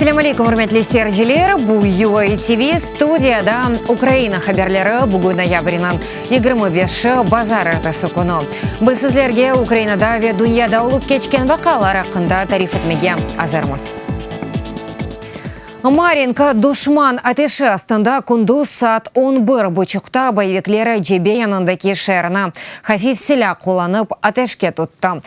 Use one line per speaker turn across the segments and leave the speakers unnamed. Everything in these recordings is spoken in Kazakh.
Ассаламу алейкум, урмәтле сәрҗеләр. Бу UA TV студияда Украина хәбәрләре бүген ноябрьнең 25 базар эртәсе көне. Без сезләргә Украинада вә дөньяда улып кечкән вакыйгалар хакында тариф итмәгә әзербез. Маринка душман атешы астында күндүз саат 11:30 боевикләре Жебе янындагы шәһәрне хафиф силах кулланып атешкә тотты.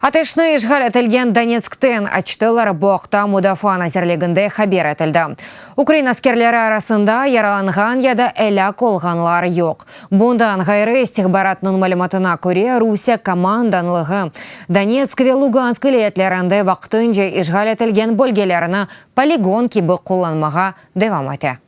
Атешны ишгал этелген Донецктен ачтылар буакта мудафа назирлегендә хәбәр ителде. Украина аскерләре арасында яраланган яда элак олганлар юк. Бундан гайры истихбаратның мәгълүматына күрә Русия команданлыгы Донецк вә Луганск вилаятларында вакытынча ишгал этелген бөлгеләрне полигон кебек кулланмага дәвам итә.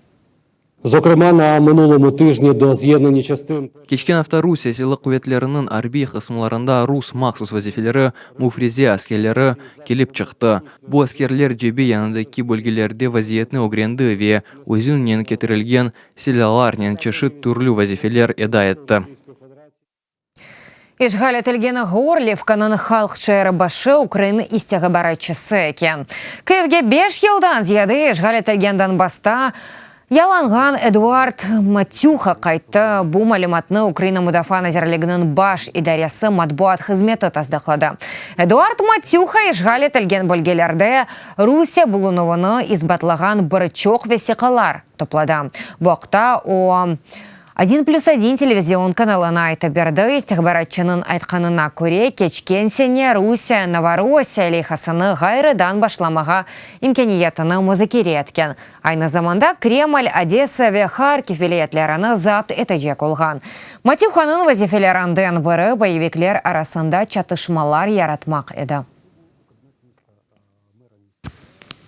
Зокрема, на минулому тижні до з'єднання частин
Кечкен Авторусия силы куветлерінің арби қысымларында рус мақсус вазифелері муфризе аскерлері келіп чықты. Бұл аскерлер Жебе янындaki бөлгелерде вазиетні огренді ве өзінен кетірілген силаларнен чешіт түрлі вазифелер еда етті.
Ишгал этелген Горлевканың халк шәһәре башы Украина истихбаратчысы екен. Киевге 5 елдан зияды ишгал этелген Донбасста яланган Эдуард Матюха кайтты. Бу мәгълүматны Украина мудафа назирлегенең баш идарәсе матбуат хезмәте тасдиклады. Эдуард Матюха ишгал этелген бөлгеләрдә Русия булуныны исбатлаган бирчок весикалар топлады. Бу вакытта о 1+1 телевизион каналына айтып берді. Истихбаратчының айтканына күрә кечкен сене Русия Новороссия лейхасыны гайрыдан башламага имканиятыны музакира еткән. Айны заманда Кремль, Одесса вә Харьков вилаятларыны запт этәҗәк булган. Матюханың вазифаларыннан бері боевиклар арасында чатышмалар яратмак иде.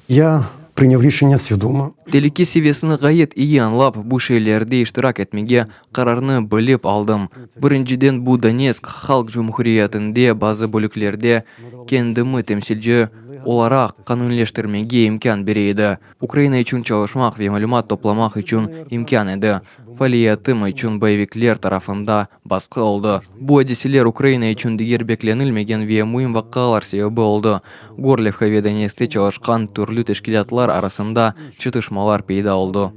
Я приняв рішення свідомо.
Телеке севесіні гайет ие анлап бұл шейлерде иштирак етмеге қарарны біліп алдым. Біріншіден бұл Донецк халк жұмхуриятында базы бөліклерде кендімі темсилжі олара қанунлештірмеге имкан берейді. Украина үшін çalışмақ ве мәлумат топламақ үшін имкан еді. Фалиятым үшін боевиклер тарафында басқы олды. Бұл әдеселер Украина үшін дегербекленілмеген ве мұйым ваққалар себебі олды. Горлевка ве Донецкте çalışқан түрлі тешкилатлар арасында чытышмалар пейда олды.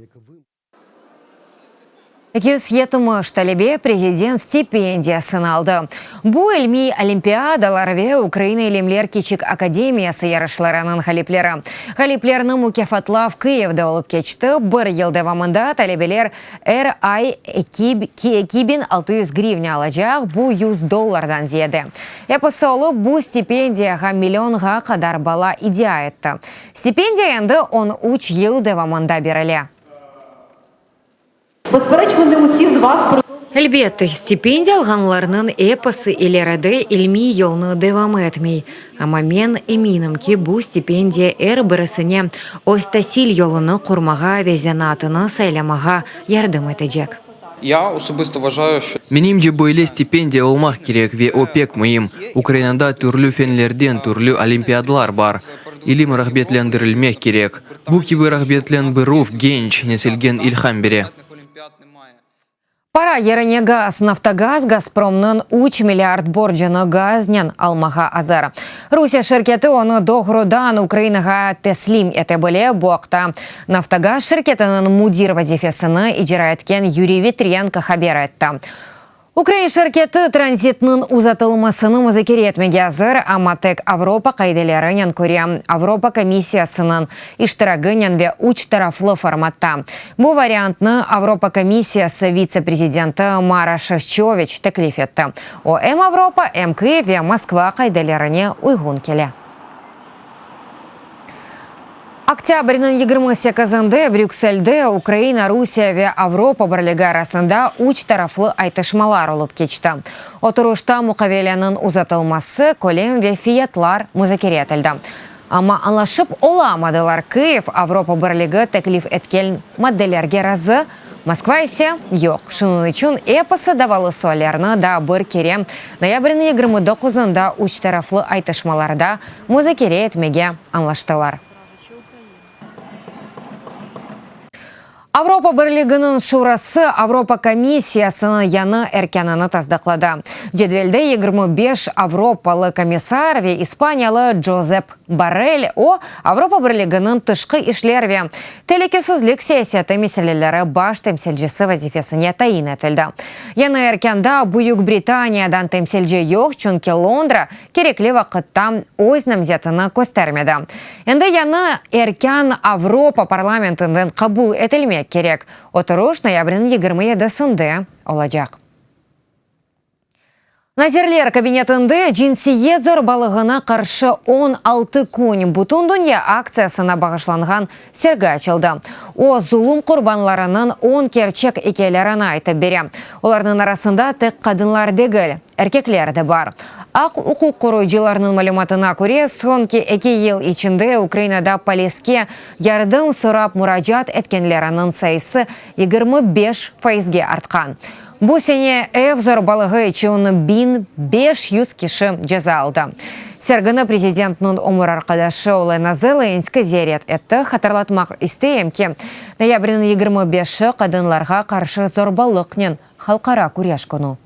270 талебе президент стипендиясын алды. Бу илми олимпиадалар ве Украина илемлер кичик академиясы ярышларының халиплері. Халиплерінің мукафатлав Киевда олып кечті. Бір ел давамында талебелер RI 2600 гривня алacak. Бу $100 зиеді. Япысы олып бу стипендияға миллионға қадар бала идея етті. Стипендия енді 13 ел давамында берілі.
Безперечно, не усі з вас
Әлбетте, стипендия алганларның эпосы илерәде илми елны девам етмей. Ама мен эминем ки бу стипендия бірісіне Остасил елыны курмага везенатыны сайламага ярдым етәҗәк.
Я особисто вважаю, що
Менимче бойле стипендия олмақ керек ве опек моим. Украинада түрлі фенлерден түрлі олимпиадалар бар. Илим рахбетлендірілмек керек. Бу кибі рахбетлендіруф генч неселген илхам бере.
Пара еріне газ. Нафтогаз Газпромның 3 миллиард боржыны газнен алмаға азар. Русия шirketi оны доғрудан Украинаға теслим ете біле бұақта. Нафтогаз шirketінің мудир вазифесіні ижара еткен Юрий Витренко хабер етті. Украина шirketi транзитның узатылмасыны музакира етмеге азыр, ама тек Авропа кайделерінен көрем. Авропа комиссиясының иштирагынен ве уч тарафлы форматта. Бу вариантны Авропа комиссиясы вице-президенті Мара Шевчович теклиф етті. О Авропа, Киев ве Москва кайделеріне уйгун келе. Октябрьнын 28-ында Брюссельде Украина, Русия ве Авропа бірлігі арасында уч тарафлы айтышмалар олып кечті. Отырушта мукавеленің узатылмасы колем ве фиятлар музакира етілді. Ама алашып оламадылар. Киев Авропа бірлігі теклиф еткен моделерге разы, Москва ise yok. Шунun için эпосы давалы суалярны да бір керем ноябрьнын 29-ында уч тарафлы айтышмаларда музакира етмеге анлаштылар. Авропа Бірлігінің Шурасы Авропа комиссиясыны яны әркенаны таздақлады. Жедвелде 25 Авропалы комиссар ве Испаниялы Джозеп Боррель о Авропа Бірлігінің тышқы ішлерве телекесізлік сессияты меселелері баш темселжесі вазифесіне тайын етілді. Яны әркенда Бүйік Британиядан темселже йоқ, чүнке Лондра кереклі вақытта ойзнам зетіні көстермеді. Енді яны әркен Авропа парламентінің қабул етілмек керек. Отыруш ноябрьнің 27-сінде олacak. Назирлер кабинетінде jinsiет зорбалығына қаршы 16 күн бұтын дүния акциясына бағышланған сергі açылды. О зұлым құрбанларының 10 керчек екелерін айтып бере. Олардың арасында тек қадынлар дегіл, әркеклер де бар. Ақ ұқуқ қоройдыларының малюматына көре, сонки 2 ел içinde Украинада полиске ярдым сұрап мұражат еткенлерінің сайысы 25%-ге артқан. Бұл сене зорбалығы үшін 1500 киші жаза алды. Сергіні президентінің умыр арқадашы Олена Зеленский зерет етті хатарлатмақ істейім ке. Ноябрінің 25-ші қадынларға қаршы зорбалықнен халқара күреш күні.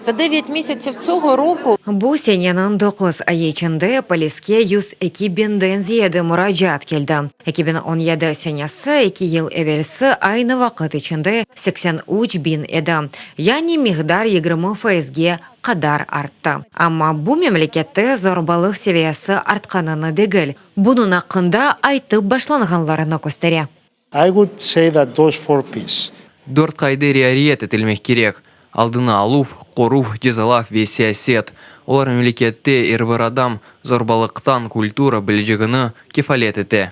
За 9 місяців цього року
Бұл сененің 9 ай ішінде полиске 102 бенден зиеді мұражат келді. 2017 сенесі 2 ел әвелсі айны вақыт ішінде 83 бин еді. Яғни миғдар 20%-ге қадар артты. Амма бұл мемлекетті зорбалық севиясы артқаныны дегіл. Бұның ақында айтып башланғанларына көстере.
I would say that those 4 P's.
4 қайды реариет етілмек керек. Алдына алуф, қоруф, жезалав ве саясет. Олар мемлекетте әрбір адам зорбалықтан культура білжігіні кефалет еті.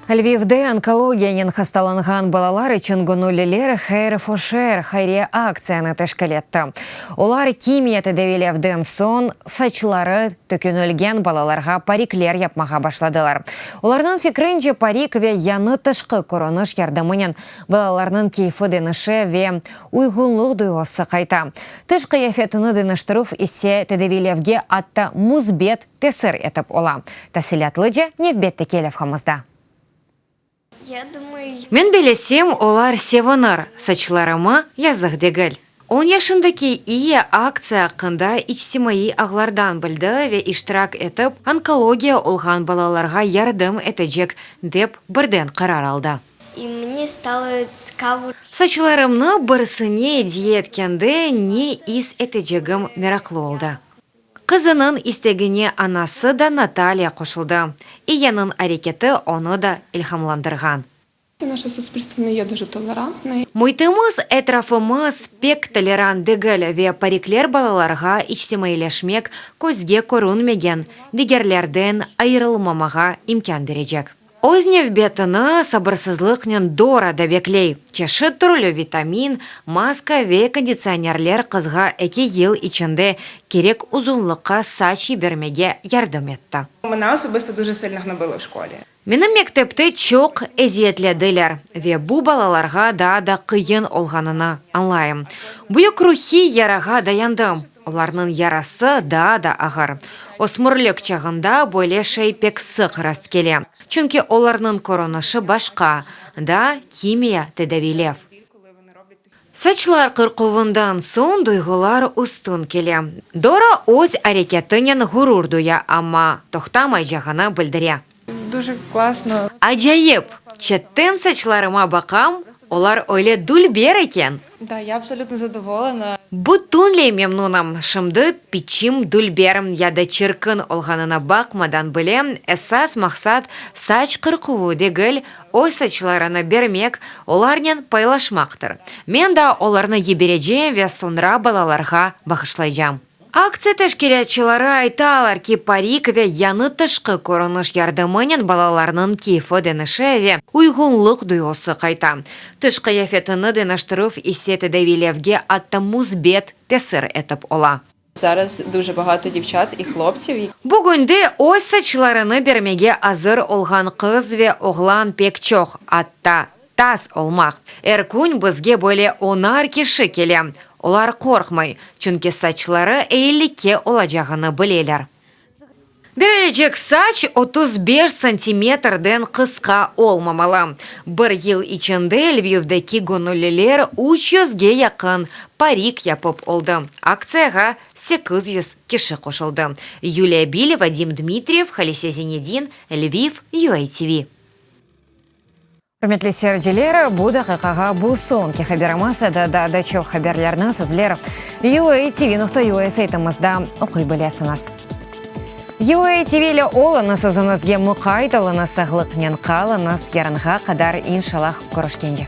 Львивде онкологияның хасталанған балалар үшін гонолелер хайр-фошер хайрия акцияны тәшкілетті. Олар химия тәдәвелевден сон сачлары төкенілген балаларға париклер япмаға башладылар. Оларның фикрінже парик ве яны тышқы короныш ярдымынен балаларның кейфі деніше ве уйғынлық дұйғысы қайта. Тышқы ефетіні деніштірuf есе тәдәвелевге атта музбет тесір етіп ола. Тәсілетліде невбетті келев хамызда. Мен белесем, олар севанар, сачларыма язық дегіл. 10 yaşındaki ие акция қында ичтимаи ағлардан білді ве иштирак етіп, онкология олған балаларға ярдым етежек деп бірден қарар алды.
И мне стало цікаво.
Сачларымны бірсіне диеткенде не ис етежегім мераклы олды. Қызының истегіне анасы да Наталья қошылды. Иянын әрекеті оны да илхамландырған.
Наше суспільство не є дуже толерантне.
Мұйтымыз әтрафымыз пек толерант дегіл ве париклер балаларға ичтимайлешмек көзге көрінмеген дегерлерден айырылмамаға имкан бережек. Ознев бетіні сабырсызлықнен дора да беклей. Чеші түрлі витамин, маска ве кондиционерлер қызға 2 ел ішінде керек ұзынлыққа сач бермеге ярдым етті.
Мене особисто дуже сильно гнобили в школі.
Менің мектепті чоқ әзиетледілер ве бұ балаларға да қиын олғанына аңлайым. Бұйық рухи яраға даяндым. Оларның ярасы да ағыр. Осмырлық чағында бойле шайпек сық раст келе. Чүнке оларның коронышы башқа, да химия тәдәвилев. Сачлар қырқуындан сон дойғылар ұстын келе. Дора өз әрекетінен ғұрур дуя, ама тоқтамай жағына білдіре.
Дуже класно.
Ажайып, четтен сачларыма бақам, олар ойле дүлбер екен.
Да, я абсолютно задоволена.
Бұттунле мемнунам, шымды пичим дүлберім яда чиркын олғанына бақмадан білем, әсас мақсат сач қырқуы дегіл ой сачларына бермек, оларнен пайлашмақтыр. Мен да оларны ебережем ве сонра балаларға бағышлайжам. Акция тәшкілетчілері айталар ки парик ве яны тышқы көрініш ярдымынен балаларының кейфі деніше ве уйғынлық дұйғысы қайта. Тышқы ефетіні деніштірuf есе тәдәвілевге атта музбет тесір етіп ола.
Зараз дуже багато дівчат і хлопців.
Бүгінде ой сачларыны бермеге азыр олған қыз ве оғлан пек чоқ атта тас олмақ. Әркүн бізге бөле 10 киші келе. Олар қорқмай, чүнке сачлары әйілікке олажағыны білелер. Берелечек сач 35 сантиметрден кыска олмамала. Бір ел içinde Львивдeki gönüllüler 300-ге якын парик япып oldu. Акцияға 800 киши кошылды. Юлия Биль, Вадим Дмитриев, Халисе Зенедин, Львив, UATV. Құрметті серджилері, бұл дақиқаға бұл соңғы хабарамасы да дачу хабарларны сізлер UATV.ua сайтымызда оқи білесіңіз. UATV-лі олыңыз ызыңызге мұқайтылыңыз сағлықнен қалыңыз ярынға қадар иншаллах көрішкенде.